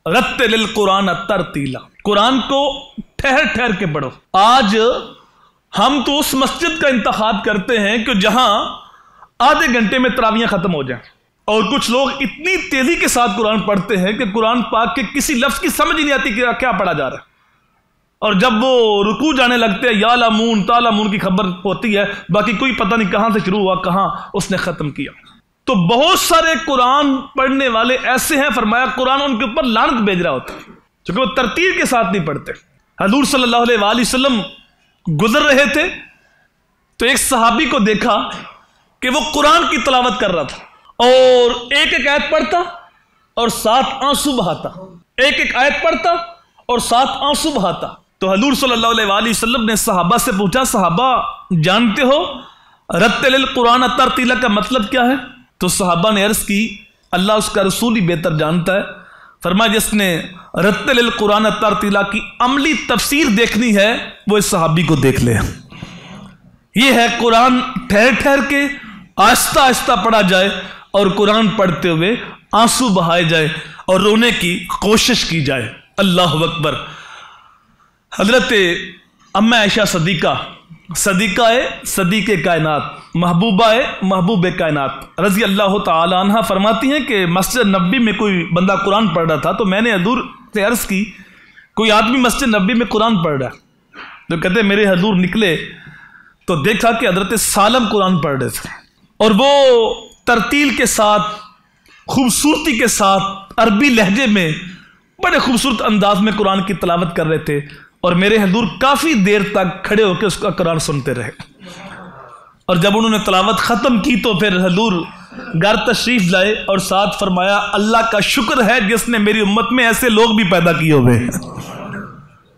رتل القرآن ترتیلا، قرآن کو ٹھہر ٹھہر کے پڑھو۔ آج ہم تو اس مسجد کا انتخاب کرتے ہیں کہ جہاں آدھے گھنٹے میں تراویحیں ختم ہو جائیں، اور کچھ لوگ اتنی تیزی کے ساتھ قرآن پڑھتے ہیں کہ قرآن پاک کے کسی لفظ کی سمجھ نہیں آتی کہ کیا پڑھا جا رہا ہے، اور جب وہ رکوع جانے لگتے ہیں یا لامون تا لامون کی خبر ہوتی ہے، باقی کوئی پتہ نہیں کہاں سے شروع ہوا کہاں اس نے ختم کیا۔ تو بہت سارے قرآن پڑھنے والے ایسے ہیں، فرمایا قرآن ان کے اوپر لعنت بھیج رہا ہوتا ہے کیونکہ وہ ترتیل کے ساتھ نہیں پڑھتے۔ حضور صلی اللہ علیہ وآلہ وسلم گزر رہے تھے تو ایک صحابی کو دیکھا کہ وہ قرآن کی تلاوت کر رہا تھا، اور ایک ایک آیت پڑھتا اور ساتھ آنسو بہاتا، ایک ایک آیت پڑھتا اور ساتھ آنسو بہاتا۔ تو حضور صلی اللہ علیہ وآلہ وسلم نے صحابہ سے پوچھا، صحابہ جانتے ہو رتل القرآن ترتیلا کا مطلب کیا ہے؟ تو صحابہ نے عرض کی اللہ اس کا رسول ہی بہتر جانتا ہے۔ فرمایا جس نے رتل القرآن ترتیلا کی عملی تفسیر دیکھنی ہے وہ اس صحابی کو دیکھ لے۔ یہ ہے قرآن ٹھہر ٹھہر کے آہستہ آہستہ پڑھا جائے، اور قرآن پڑھتے ہوئے آنسو بہائے جائے اور رونے کی کوشش کی جائے۔ اللہ اکبر۔ حضرت ام عائشہ صدیقہ صدیق کائنات، محبوبہ محبوب کائنات رضی اللہ تعالی عنہ فرماتی ہیں کہ مسجد نبوی میں کوئی بندہ قرآن پڑھ رہا تھا تو میں نے حضور سے عرض کی کوئی آدمی مسجد نبوی میں قرآن پڑھ رہا ہے، تو کہتے میرے حضور نکلے تو دیکھا کہ حضرت سالم قرآن پڑھ رہے تھے، اور وہ ترتیل کے ساتھ خوبصورتی کے ساتھ عربی لہجے میں بڑے خوبصورت انداز میں قرآن کی تلاوت کر رہے تھے، اور میرے حضور کافی دیر تک کھڑے ہو کے اس کا قرآن سنتے رہے، اور جب انہوں نے تلاوت ختم کی تو پھر حضور گھر تشریف لائے اور ساتھ فرمایا اللہ کا شکر ہے جس نے میری امت میں ایسے لوگ بھی پیدا کیے ہوئے ہیں۔